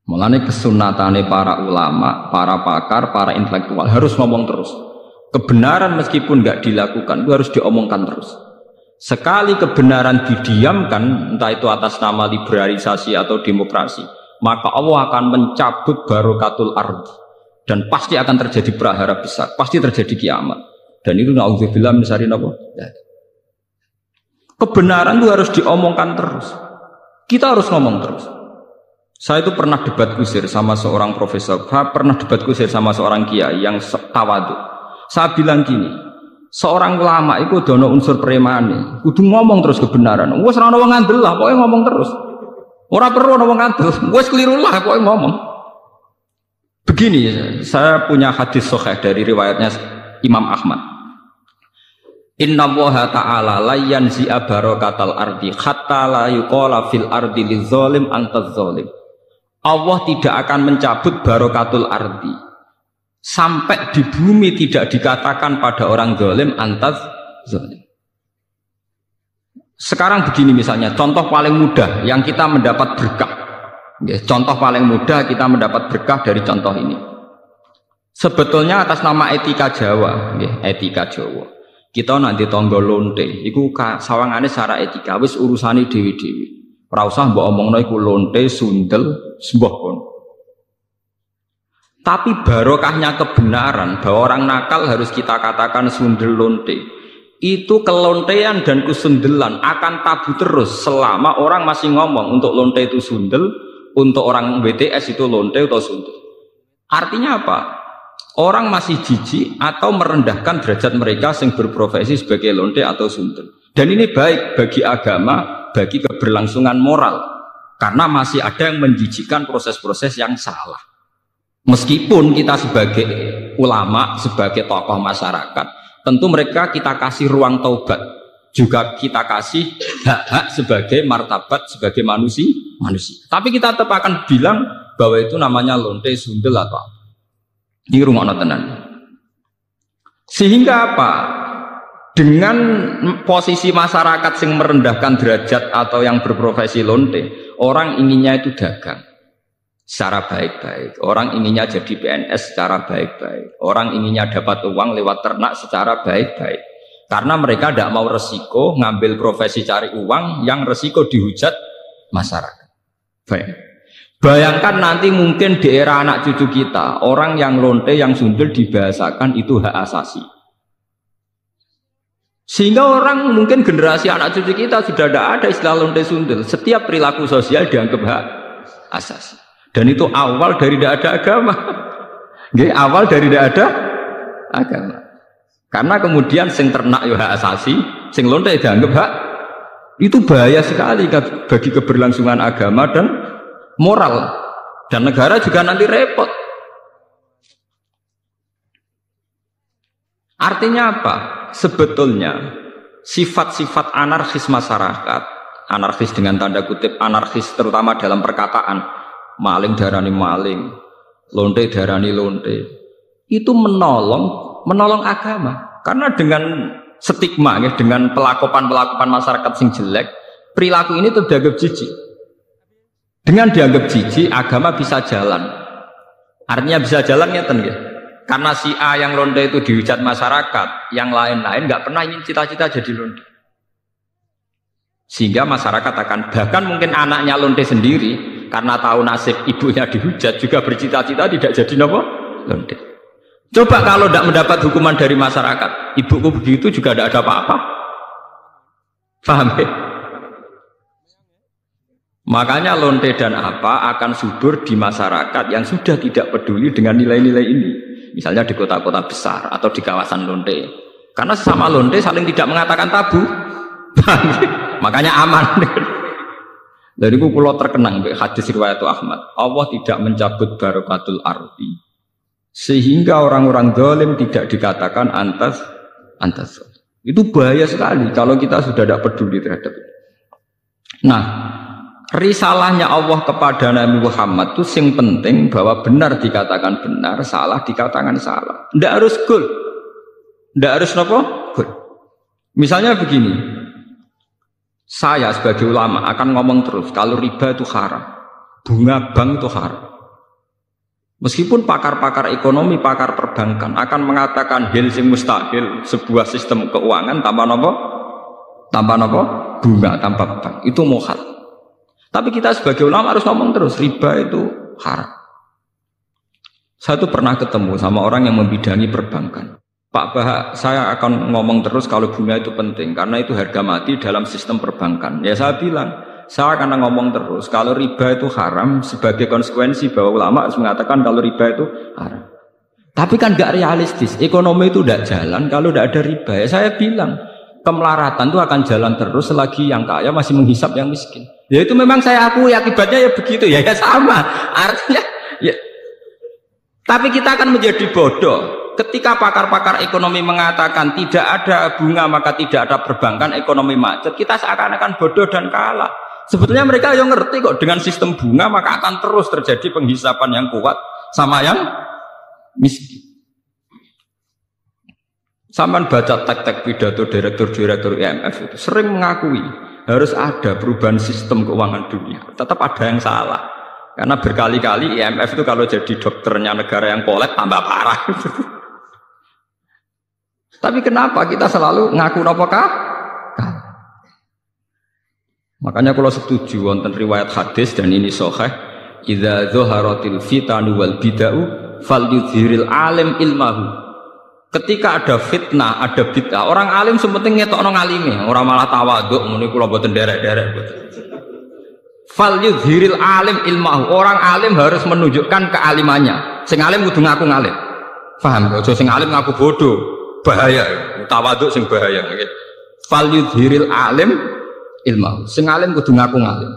Mulane kesunatane para ulama, para pakar, para intelektual harus ngomong terus. Kebenaran meskipun nggak dilakukan itu harus diomongkan terus. Sekali kebenaran didiamkan, entah itu atas nama liberalisasi atau demokrasi, maka Allah akan mencabut barokatul ardi dan pasti akan terjadi prahara besar, pasti terjadi kiamat. Dan itu na'udzubillah min syarri apa? Kebenaran itu harus diomongkan terus. Kita harus ngomong terus. Saya itu pernah debat kusir sama seorang profesor, pernah debat kusir sama seorang kiai yang tawadhu. Saya bilang gini, seorang ulama itu dono unsur premane, kudu ngomong terus kebenaran. Wes ora ono wong ngandel lah, pokoke ngomong terus. Ora perlu ono wong ngandel, wes keliru lah pokoke ngomong. Begini, saya punya hadis sahih dari riwayatnya Imam Ahmad. Inna Allaha ta'ala la yanzi'a barakatal ardi hatta la yuqala fil ardi lizalim antaz zalim. Allah tidak akan mencabut barakatul ardi sampai di bumi tidak dikatakan pada orang zalim antaz zalim. Sekarang begini misalnya, contoh paling mudah yang kita mendapat berkah. Contoh paling mudah kita mendapat berkah dari contoh ini. Sebetulnya atas nama etika Jawa, etika Jawa. Kita nanti tonggo lonte, iku sawangane secara etika wis urusane dewi-dewi. Ora usah mbok omongno iku lonte, sundel, sembah kon. Tapi barokahnya kebenaran bahwa orang nakal harus kita katakan sundel lonte. Itu kelontean dan kesundelan akan tabu terus selama orang masih ngomong untuk lonte itu sundel, untuk orang BTS itu lonte atau sundel. Artinya apa? Orang masih jijik atau merendahkan derajat mereka yang berprofesi sebagai lonte atau sundel. Dan ini baik bagi agama, bagi keberlangsungan moral. Karena masih ada yang menjijikkan proses-proses yang salah. Meskipun kita sebagai ulama, sebagai tokoh masyarakat, tentu mereka kita kasih ruang taubat. Juga kita kasih hak-hak sebagai martabat, sebagai manusia. Tapi kita tetap akan bilang bahwa itu namanya lonte, sundel atau apa. Ini rumah tenan. Sehingga apa? Dengan posisi masyarakat yang merendahkan derajat atau yang berprofesi lonte, orang inginnya itu dagang secara baik-baik. Orang inginnya jadi PNS secara baik-baik. Orang inginnya dapat uang lewat ternak secara baik-baik. Karena mereka tidak mau resiko ngambil profesi cari uang yang resiko dihujat masyarakat. Baik. Bayangkan nanti mungkin di era anak cucu kita, orang yang lonte, yang sundel dibahasakan itu hak asasi. Sehingga orang mungkin generasi anak cucu kita sudah tidak ada istilah lonte sundel. Setiap perilaku sosial dianggap hak asasi. Dan itu awal dari tidak ada agama. Awal dari tidak ada agama. Karena kemudian sing ternak ya hak asasi, sing lonte dianggap hak. Itu bahaya sekali bagi keberlangsungan agama dan moral. Dan negara juga nanti repot. Artinya apa? Sebetulnya sifat-sifat anarkis masyarakat, anarkis dengan tanda kutip, anarkis terutama dalam perkataan, maling darani maling, lonte darani lonte, itu menolong agama. Karena dengan stigma, dengan pelakupan masyarakat sing jelek, perilaku ini terdianggap jijik. Dengan dianggap jijik, agama bisa jalan. Artinya bisa jalan ngeten nggih. Karena si A yang lonte itu dihujat masyarakat, yang lain-lain nggak pernah ingin cita-cita jadi lonte. Sehingga masyarakat akan, bahkan mungkin anaknya lonte sendiri, karena tahu nasib ibunya dihujat, juga bercita-cita tidak jadi lonte. Coba kalau tidak mendapat hukuman dari masyarakat, ibuku begitu juga tidak ada apa-apa. Paham ya? Makanya lonte dan apa akan subur di masyarakat yang sudah tidak peduli dengan nilai-nilai ini. Misalnya di kota-kota besar atau di kawasan lonte. Karena sesama lonte saling tidak mengatakan tabu. Makanya aman. Dari itu pulau terkenang hadis riwayat Ahmad. Allah tidak mencabut barokatul ardi. Sehingga orang-orang zalim tidak dikatakan antas. Itu bahaya sekali kalau kita sudah tidak peduli terhadap itu. Nah, risalahnya Allah kepada Nabi Muhammad itu yang penting bahwa benar dikatakan benar, salah dikatakan salah. Tidak harus gol. Tidak harus apa? Gol. Misalnya begini, saya sebagai ulama akan ngomong terus kalau riba itu haram, bunga bank itu haram. Meskipun pakar-pakar ekonomi, pakar perbankan akan mengatakan hil sing mustahil sebuah sistem keuangan tanpa nopo? Tanpa nopo? Bunga, tanpa bank. Itu muhal. Tapi kita sebagai ulama harus ngomong terus, riba itu haram. Saya tuh pernah ketemu sama orang yang membidangi perbankan. Pak Bah, saya akan ngomong terus kalau bunga itu penting karena itu harga mati dalam sistem perbankan. Ya saya bilang, saya akan ngomong terus kalau riba itu haram sebagai konsekuensi bahwa ulama harus mengatakan kalau riba itu haram. Tapi kan gak realistis, ekonomi itu tidak jalan kalau tidak ada riba. Ya saya bilang kemelaratan itu akan jalan terus selagi yang kaya masih menghisap yang miskin. Ya itu memang saya akui akibatnya ya begitu ya sama. Artinya ya. Tapi kita akan menjadi bodoh ketika pakar-pakar ekonomi mengatakan tidak ada bunga maka tidak ada perbankan, ekonomi macet. Kita seakan-akan bodoh dan kalah. Sebetulnya mereka yang ngerti kok dengan sistem bunga maka akan terus terjadi penghisapan yang kuat sama yang miskin. Saman baca tek-tek pidato direktur-direktur IMF itu sering mengakui harus ada perubahan sistem keuangan dunia. Tetap ada yang salah. Karena berkali-kali IMF itu kalau jadi dokternya negara yang kolek tambah parah. Tapi kenapa kita selalu ngaku apakah? Makanya kalau setuju wonten riwayat hadis dan ini sahih, idza dzaharatil fitanu wal bid'u falyudhiril alim ilmahu. Ketika ada fitnah, ada bid'ah, orang alim sementing ngetokno ngalime, ora malah tawaduk muni kula mboten derek-derek mboten. Falyudhiril alim ilmahu. Orang alim harus menunjukkan kealimannya. Sing alim kudu ngaku ngalim. Paham? Aja sing alim ngaku bodoh. Bahaya. Tawaduk sing bahaya nggih. Falyudhiril alim ilmu. Sing alim kudu ngaku ngalim.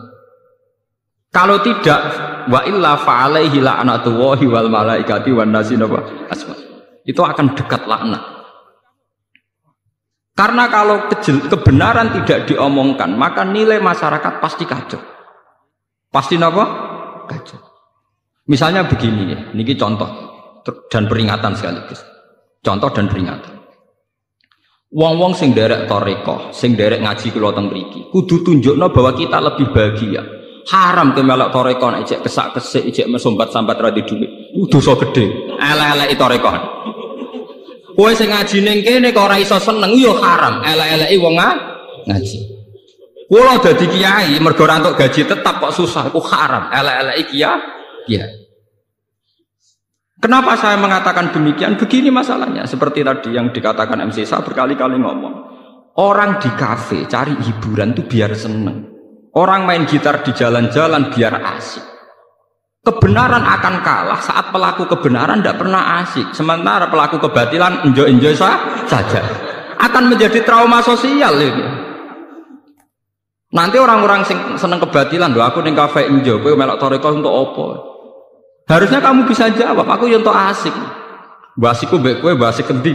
Kalau tidak wa illa fa alaihi la'natullahi wal malaikati wan nasi asma. Itu akan dekat laknat. Karena kalau kebenaran tidak diomongkan, maka nilai masyarakat pasti kacau. Pasti napa? Kacau. Misalnya begini ya, niki contoh dan peringatan sekaligus. Contoh dan peringatan. Wong-wong sing derek toreko, sing derek ngaji kula teng mriki, kudu tunjukno bahwa kita lebih bahagia. Haram ke melok toreko nek ijek kesak-kesik, ijek mesombat-sambat ra di dhuwit. Dosa gedhe. Elek-eleki toreko. Kowe sing ngaji ning kene kok ora iso seneng yo haram. Elek-eleki wong ngaji. Kula dadi kiai mergo ora entuk gaji tetap kok susah, iku haram. Elek-eleki kiai. Kenapa saya mengatakan demikian? Begini masalahnya. Seperti tadi yang dikatakan MC saya berkali-kali ngomong. Orang di kafe cari hiburan itu biar seneng. Orang main gitar di jalan-jalan biar asik. Kebenaran akan kalah saat pelaku kebenaran tidak pernah asik. Sementara pelaku kebatilan enjoy-enjoy saja. Akan menjadi trauma sosial ini. Nanti orang-orang seneng kebatilan, loh aku ning kafe enjoy, kowe melok toreko untuk apa? Harusnya kamu bisa jawab, aku yang untuk asik. Basiku baik kue, basik kendi.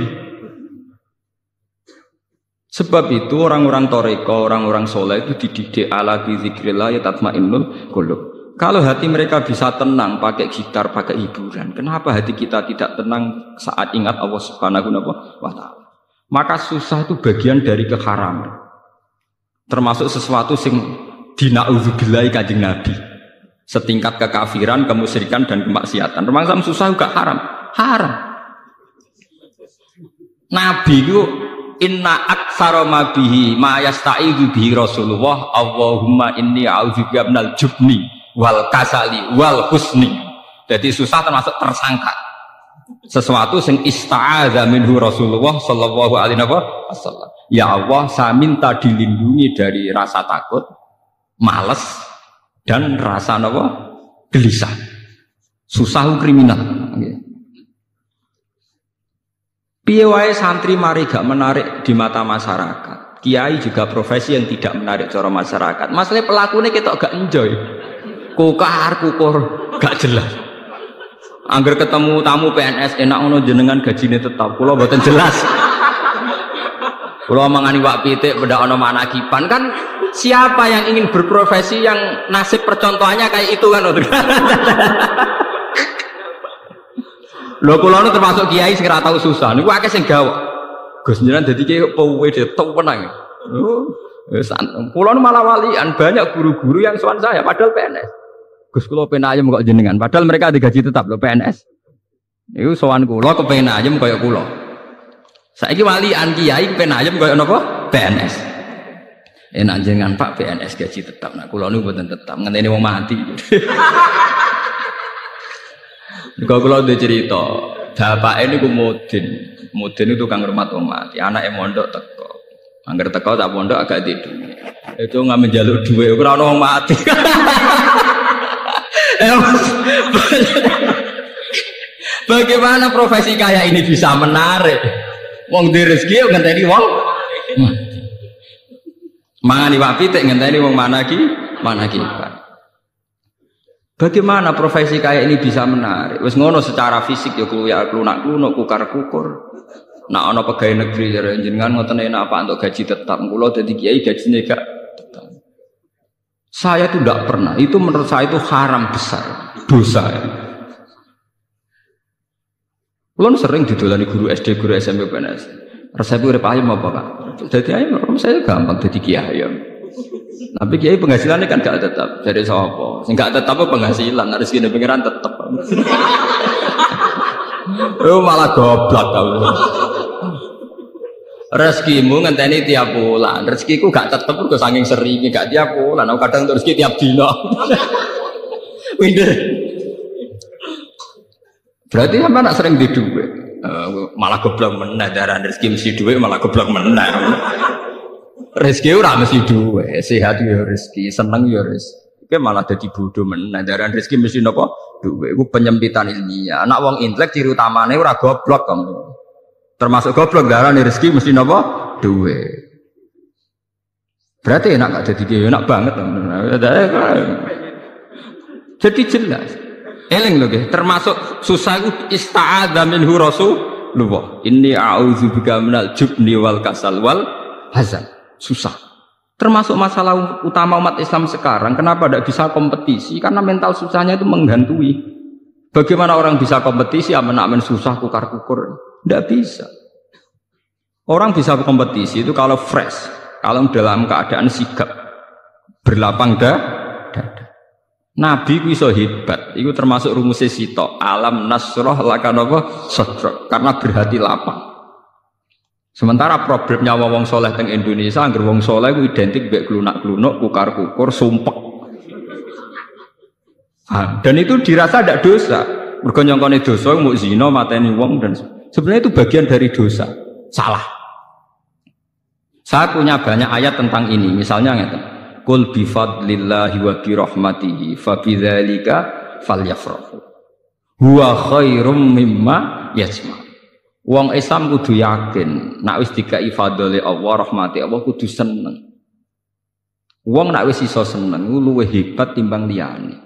Sebab itu orang-orang toreko, orang-orang soleh itu dididik ala bizikrillah ya tatmainnul qulub. Kalau hati mereka bisa tenang pakai gitar, pakai hiburan, kenapa hati kita tidak tenang saat ingat Allah Subhanahu wa Ta'ala? Maka susah itu bagian dari keharaman. Termasuk sesuatu sing dina'udzubillahi kanjeng Nabi. Setingkat kekafiran, kemusyrikan dan kemaksiatan. Termasuk susah juga haram. Haram. Nabi itu inna aktsara ma bihi ma yasta'idzu bihi Rasulullah Allahumma inni a'udzubika minal jubni wal kasali wal husni. Jadi susah termasuk tersangka. Sesuatu sing ista'adza minhu Rasulullah sallallahu alaihi wasallam. Ya Allah, saya minta dilindungi dari rasa takut, malas dan rasa apa? Gelisah. Susah kriminal. Piye wae santri mari gak menarik di mata masyarakat. Kiai juga profesi yang tidak menarik cara masyarakat. Masalah pelakunya kita gak enjoy. Kukur gak jelas. Angger ketemu tamu PNS enak ono jenengan gajine tetap. Kula mboten jelas. Kula mangani wak pitik beda ono manakipan kan. Siapa yang ingin berprofesi yang nasib percontohannya kayak itu kan? Lho kula nu termasuk kiai sing ora tau susah. Niku akeh sing gawok. Gus jenengan dadi kiai pewe detok penang. Kula nu malah walian banyak guru-guru yang sowan saya padahal PNS. Gus kula penayem kok jenengan. Padahal mereka digaji tetap lho PNS. Iku sowan kula kepengin ayem kaya kula. Saiki walian kiai kepengin ayem kaya napa? PNS. Enak jenengan Pak PNS gaji tetap. Nah kula niku mboten tetap, ngenteni wong mati. Niku kula duwe cerita, bapake niku mudin. Mudin itu tukang rumah wong mati. Anake mondok teko. Angger teko tak pondok agak di duit. Itu nggak menjaluk duit, ora ono wong mati. Bagaimana profesi kayak ini bisa menarik? Wong di rezeki ngenteni wong mangani wak pitik ngenteni wong managi. Bagaimana profesi kayak ini bisa menarik? Wis ngono secara fisik ya klunak-klunuk kukar-kukur. Nah ana pegawai negeri jenengan ngoten enak apa untuk gaji tetap. Kula dadi kiai gajine gak tetap. Saya itu tidak pernah. Itu menurut saya itu haram besar, dosa. Ya. Kulon sering didolani guru SD, guru SMP, PNS. Resep urip ayam apa Pak? Jadi ayam saya gampang jadi kiai ayam. Tapi kiai penghasilannya kan gak tetap. Jadi sapa? Sing gak tetap apa penghasilan, rezeki pengiran tetap. Oh malah goblok kamu. Rezekimu ngenteni tiap bulan. Rezekiku gak tetep kok saking seringe gak tiap bulan. Aku kadang untuk rezeki tiap dino. Winder. Berarti sampe nak sering di duit. Malah goblok meneh daran rezeki mesti duit malah goblok meneh. Rezeki ora mesti duit, sehat yo rezeki, seneng yo rezeki. Oke malah dadi bodoh meneh daran rezeki mesti napa? Duit. Iku penyempitan ilmiah. Anak wong intelek ciri utamane ora goblok kamu. Termasuk goblok daran rezeki mesti napa? Duit. Berarti enak gak jadi kiai, enak banget. Jadi jelas. Eling lho nggih, termasuk susah iku ista'adza minhu Rasulullah. Inni a'udzubika minal jubni wal kasal wal hazan. Susah. Termasuk masalah utama umat Islam sekarang, kenapa tidak bisa kompetisi? Karena mental susahnya itu menghantui. Bagaimana orang bisa kompetisi amen-amen susah kukar-kukur? Tidak bisa. Orang bisa kompetisi itu kalau fresh, kalau dalam keadaan sigap, berlapang dada. Nabi ku iso hebat, itu termasuk rumusnya sito. Alam nasroh lakanapa sadrak, karena berhati lapang. Sementara problemnya wong soleh teng Indonesia, angger wong soleh ku identik mbek klunak-klunuk, kukar-kukur, sumpek. Dan itu dirasa tidak dosa. Mergo nyongkone dosa mau zina, mateni wong dan sebenarnya itu bagian dari dosa. Salah. Saya punya banyak ayat tentang ini, misalnya ngeten. Qul bi fadlillahi wa bi rahmatihi fa bidzalika falyafrahu. Huwa khairum mimma yajma. Wong Islam kudu yakin, nek wis dikai fadhole Allah, rahmati Allah kudu seneng. Wong nek wis iso seneng luwih hebat timbang liyane.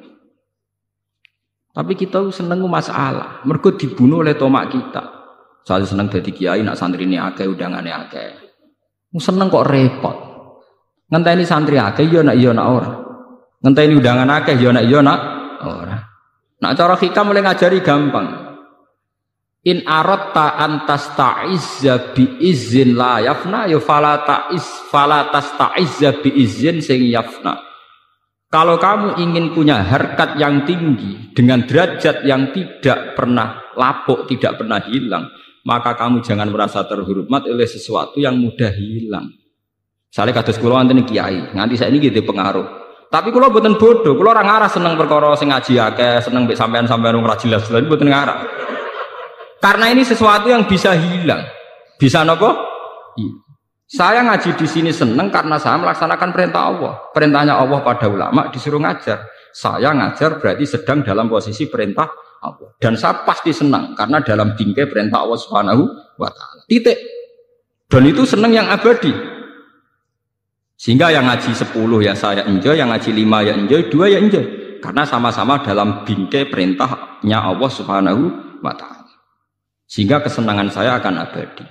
Tapi kita seneng masalah, mergo dibunuh oleh tomak kita. Saya seneng dadi kiai, nak santrine akeh, undangane akeh. Seneng kok repot. Ngenteni santri akeh ya nak ora. Ngenteni undangan akeh ya nak ora. Nak cara hikam mulai ngajari gampang. In aratta antasta'izza bi izin la yafna ya fala tasta'izza bi izin sing yafna. Kalau kamu ingin punya harkat yang tinggi dengan derajat yang tidak pernah lapuk, tidak pernah hilang, maka kamu jangan merasa terhormat oleh sesuatu yang mudah hilang. Misalnya kados kula wonten kiai, nganti saiki nggih pengaruh. Tapi kula mboten bodoh, kula ora ngarah seneng perkara sing ngaji akeh, seneng mbek sampean-sampean ora jelas-jelas mboten ngarah. Karena ini sesuatu yang bisa hilang. Bisa napa? Saya ngaji di sini seneng karena saya melaksanakan perintah Allah. Perintahnya Allah pada ulama disuruh ngajar. Saya ngajar berarti sedang dalam posisi perintah Allah. Dan saya pasti senang karena dalam bingkai perintah Allah Subhanahu wa taala. Titik. Dan itu senang yang abadi. Sehingga yang ngaji 10 ya saya enjoy, yang ngaji 5 ya enjoy, 2 ya enjoy. Karena sama-sama dalam bingkai perintahnya Allah Subhanahu wa ta'ala. Sehingga kesenangan saya akan abadi.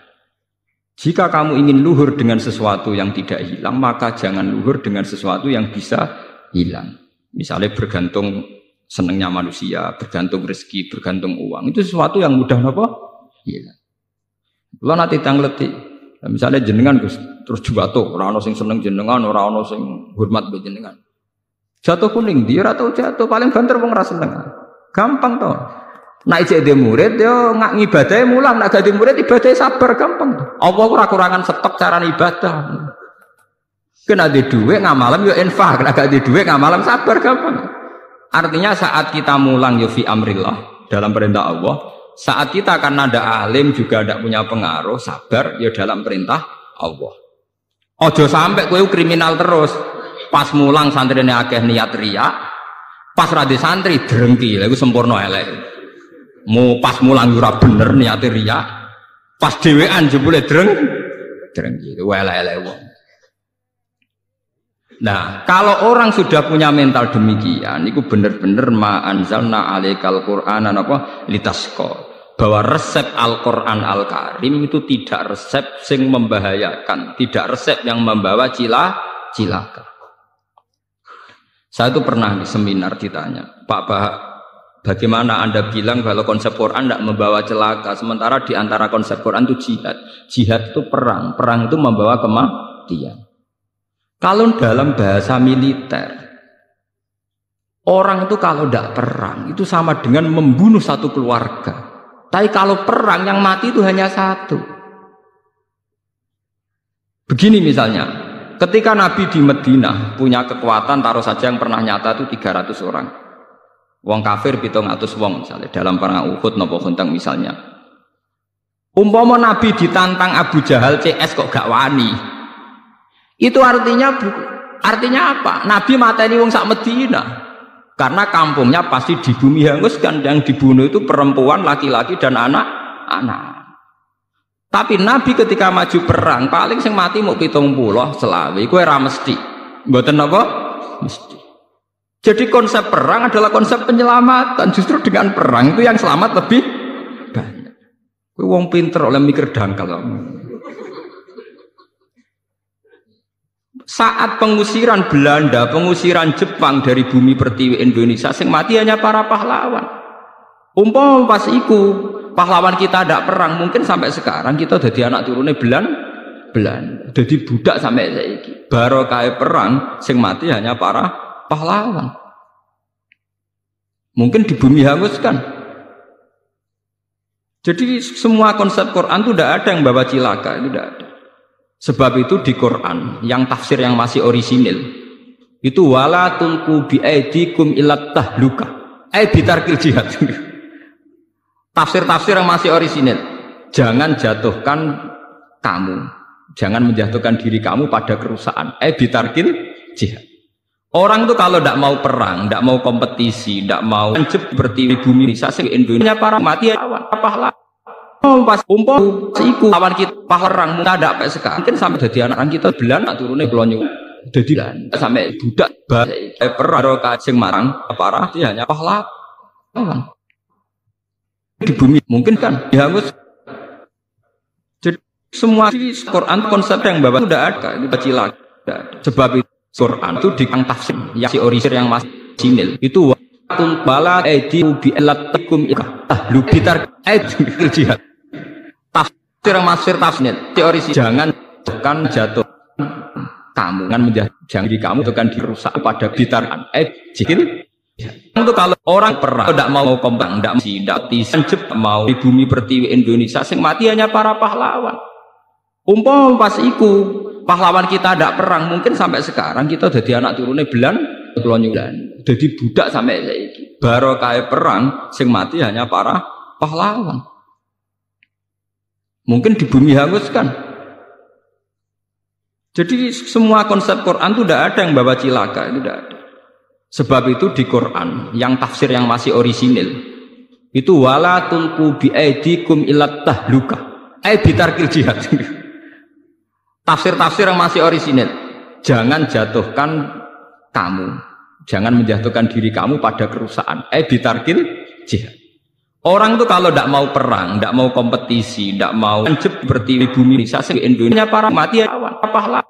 Jika kamu ingin luhur dengan sesuatu yang tidak hilang, maka jangan luhur dengan sesuatu yang bisa hilang. Misalnya bergantung senangnya manusia, bergantung rezeki, bergantung uang. Itu sesuatu yang mudah apa? Hilang. Lo nanti tangleti. Misalnya jenengan terus jatuh, orang sing seneng jenengan, orang sing hormat be jenengan. Jatuh kuning, dia atau jatuh paling banter wong ra seneng. Gampang toh. Nak ijek de murid yo ngak ngibadahe mulang, nak gak di murid ibadahe sabar gampang. Allah ora kurangan stok cara ibadah. Kena di dhuwit ngamalem yo infak, nak gak di dhuwit ngamalem sabar gampang. Artinya saat kita mulang yo fi amrillah dalam perintah Allah, saat kita karena ada alim juga tidak punya pengaruh, sabar yo dalam perintah Allah. Ojo sampai kowe kriminal terus. Pas mulang santrine akeh niat riya, pas ra di santri drengki, lha iku sempurna elek. Mu pas mulang ora bener niat riya, pas dhewean jebule drengki, elek-elek wong. Nah, kalau orang sudah punya mental demikian, itu benar-benar ma anzalna alaikal qur'ana napa litasqa. Bahwa resep Al-Qur'an Al-Karim itu tidak resep sing membahayakan, tidak resep yang membawa cilaka. Saya itu pernah di seminar ditanya, Pak Bah, bagaimana Anda bilang kalau konsep Quran tidak membawa celaka, sementara di antara konsep Quran itu jihad. Jihad itu perang, perang itu membawa kematian. Kalau dalam bahasa militer, orang itu kalau tidak perang itu sama dengan membunuh satu keluarga. Tapi kalau perang yang mati itu hanya satu. Begini misalnya, ketika Nabi di Madinah punya kekuatan, taruh saja yang pernah nyata itu 300 orang. Wong kafir 700 wong misalnya dalam perang Uhud napa Khandaq misalnya. Umpama Nabi ditantang Abu Jahal CS kok gak wani. Itu artinya apa? Nabi mateni wong sak Madinah. Karena kampungnya pasti di bumi hanguskan, yang dibunuh itu perempuan, laki-laki dan anak-anak. Tapi Nabi ketika maju perang paling sing mati mau 70 selawe, kowe ora mesti. Mboten apa? Mesti. Jadi konsep perang adalah konsep penyelamatan. Justru dengan perang itu yang selamat lebih banyak. Kowe wong pinter oleh mikir dangkal. Saat pengusiran Belanda, pengusiran Jepang dari bumi pertiwi Indonesia, sing mati hanya para pahlawan. Umpama pas iku pahlawan kita tidak perang, mungkin sampai sekarang kita jadi anak turune Belanda, jadi budak sampai saiki. Barokah perang, sing mati hanya para pahlawan. Mungkin di bumi hanguskan. Jadi semua konsep Quran itu tidak ada yang bawa cilaka, itu tidak ada. Sebab itu di Quran yang tafsir yang masih orisinil itu wala tulqu bi aidikum ilat tahluka bitarkil jihad. Tafsir-tafsir yang masih orisinil, jangan jatuhkan kamu, jangan menjatuhkan diri kamu pada kerusakan bitarkil jihad. Orang itu kalau tidak mau perang, tidak mau kompetisi, tidak mau seperti bumi Indonesia para mati apalah. Pas umpam iku lawan kita pahlawan muda ada sampai sekarang mungkin sampai jadi anak kita belan nak turune kelonyo jadi sampai budak perang sing marang parah dia hanya pahlawan di bumi mungkin kan dihangus. Jadi semua di Quran konsep yang bawa sudah ada itu bacila. Sebab itu Quran itu di tafsir yang si orisinil yang masih sinil itu watul bala edi bi elatikum tahlu bitar jihad. Tafsir teori jangan jatuh kamu kan jangan di kamu kan dirusak pada bitaran jikil itu kalau orang perang tidak mau kembang tidak mau di bumi pertiwi Indonesia sing mati hanya para pahlawan. Umpama pas iku pahlawan kita tidak perang mungkin sampai sekarang kita jadi anak turune Belanda jadi budak sampai saiki. Barokah perang sing mati hanya para pahlawan. Mungkin di bumi hanguskan. Jadi semua konsep Quran itu tidak ada yang bawa cilaka, itu tidak ada. Sebab itu di Quran yang tafsir yang masih orisinil itu wala tulqu bi aidikum ilat tahluka bitarkil jihad. Tafsir-tafsir yang masih orisinil, jangan jatuhkan kamu, jangan menjatuhkan diri kamu pada kerusakan bitarkil jihad. Orang itu kalau tidak mau perang, tidak mau kompetisi, tidak mau seperti bumi Indonesia para mati pahlawan.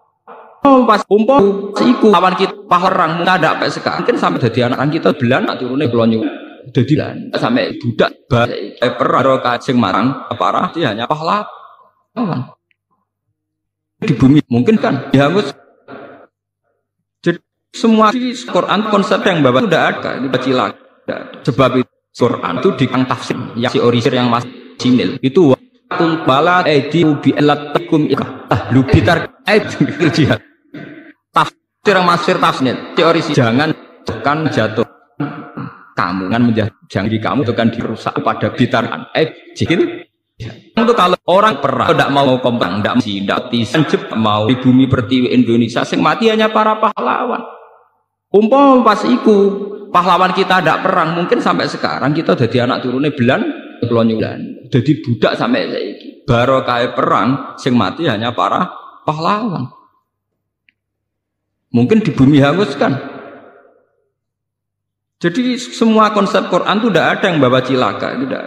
Pas umpam iku lawan kita pahlawan muda ada sampai sekarang mungkin sampai jadi anak kita belan nak turune kelonyo jadi sampai budak perang sing marang parah dia hanya pahlawan di bumi mungkin kan dihangus. Jadi semua di Quran konsep yang bawa sudah ada itu bacila. Sebab itu Quran itu di tafsir yang si orisir yang masih sinil itu waktu bala edi bi elatikum ahlu bitar jihad. Tafsir yang masih tafsir teori jangan jatuh kamu kan jangan di kamu itu kan dirusak pada bitarkan jihad. Itu kalau orang perang tidak mau kompang, tidak mau di bumi pertiwi Indonesia sing mati hanya para pahlawan. Umpama pas iku pahlawan kita tidak perang, mungkin sampai sekarang kita jadi anak turunnya belan, kelonyulan, jadi budak sampai saiki. Barokah perang sing mati hanya para pahlawan. Mungkin di bumi hanguskan. Jadi semua konsep Quran itu tidak ada yang bawa cilaka, tidak.